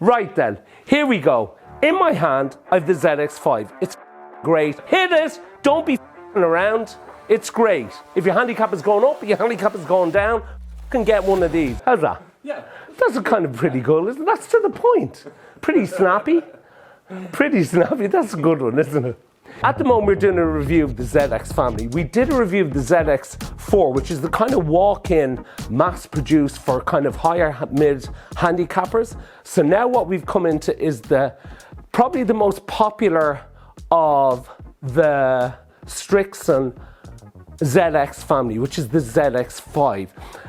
Right then, here we go. In my hand, I have the ZX5. It's great. Hit it! Don't be around. It's great. If your handicap is going up, your handicap is going down, you can get one of these. How's that? Yeah. That's kind of pretty cool, isn't it? That's to the point. Pretty snappy. Pretty snappy. That's a good one, isn't it? At the moment, we're doing a review of the ZX family. We did a review of the ZX4, which is the kind of walk-in, mass-produced for kind of higher mid handicappers. So now what we've come into is probably the most popular of the Srixon ZX family, which is the ZX5.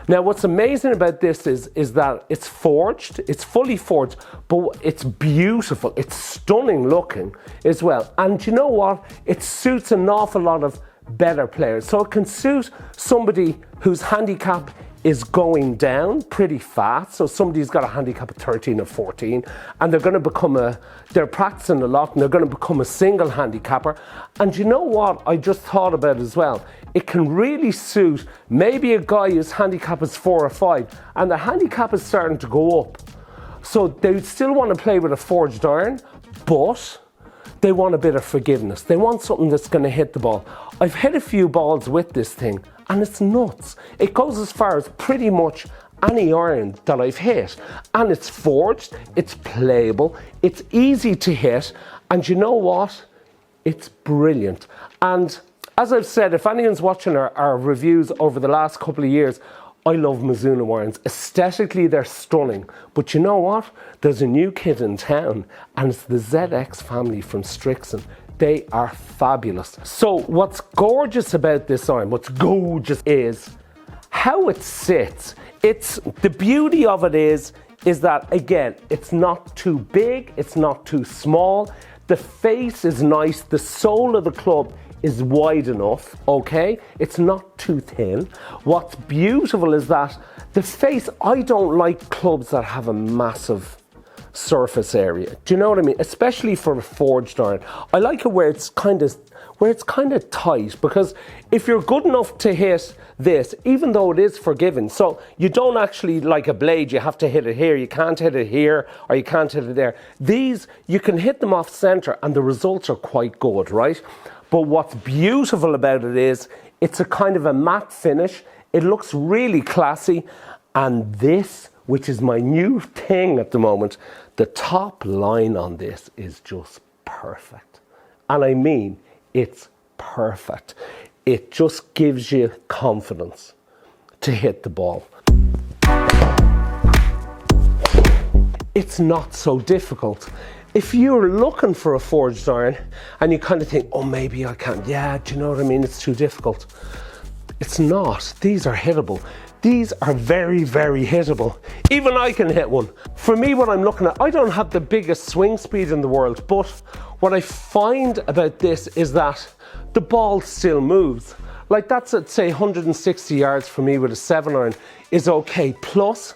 Now what's amazing about this is that it's forged, it's fully forged, but it's beautiful, it's stunning looking as well. And you know what? It suits an awful lot of better players. So it can suit somebody whose handicap is going down pretty fast. So somebody's got a handicap of 13 or 14 and they're going to become they're practicing a lot and they're going to become a single handicapper. And you know what I just thought about as well? It can really suit maybe a guy whose handicap is 4 or 5 and the handicap is starting to go up. So they still want to play with a forged iron, but they want a bit of forgiveness. They want something that's going to hit the ball. I've hit a few balls with this thing and it's nuts. It goes as far as pretty much any iron that I've hit. And it's forged, it's playable, it's easy to hit, and you know what? It's brilliant. And as I've said, if anyone's watching our reviews over the last couple of years, I love Mizuno irons. Aesthetically, they're stunning. But you know what? There's a new kid in town, and it's the ZX family from Srixon. They are fabulous. So what's gorgeous about this iron, what's gorgeous is how it sits. The beauty of it is that, again, it's not too big, it's not too small. The face is nice, the sole of the club is wide enough, okay? It's not too thin. What's beautiful is that the face, I don't like clubs that have a massive surface area. Do you know what I mean? Especially for a forged iron. I like it where it's kind of tight, because if you're good enough to hit this, even though it is forgiving, so you don't actually, like a blade, you have to hit it here, you can't hit it here, or you can't hit it there. These, you can hit them off center and the results are quite good, right? But what's beautiful about it is it's a kind of a matte finish. It looks really classy. And this, which is my new thing at the moment, the top line on this is just perfect. And I mean, it's perfect. It just gives you confidence to hit the ball. It's not so difficult. If you're looking for a forged iron and you kind of think, oh, maybe I can't. Yeah, do you know what I mean? It's too difficult. It's not. These are hittable. These are very, very hittable. Even I can hit one. For me, what I'm looking at, I don't have the biggest swing speed in the world, but what I find about this is that the ball still moves. Like that's at, say, 160 yards for me with a 7-iron is okay. Plus,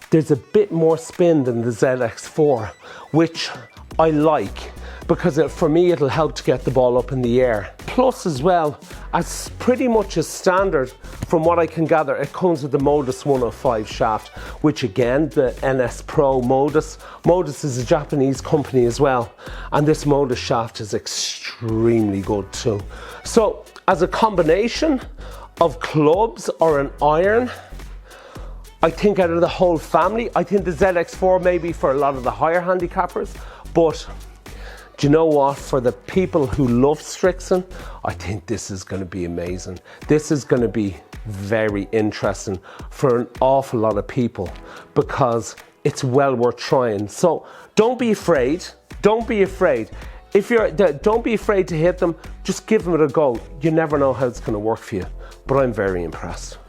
there's a bit more spin than the ZX4, which I like, because for me it'll help to get the ball up in the air. Plus as well, as pretty much as standard from what I can gather, it comes with the Modus 105 shaft, which again, the NS Pro Modus is a Japanese company as well, and this Modus shaft is extremely good too. So as a combination of clubs or an iron, I think out of the whole family, I think the ZX4 maybe for a lot of the higher handicappers, but do you know what? For the people who love Srixon, I think this is going to be amazing. This is going to be very interesting for an awful lot of people because it's well worth trying. So don't be afraid. Don't be afraid. Don't be afraid to hit them. Just give them it a go. You never know how it's going to work for you. But I'm very impressed.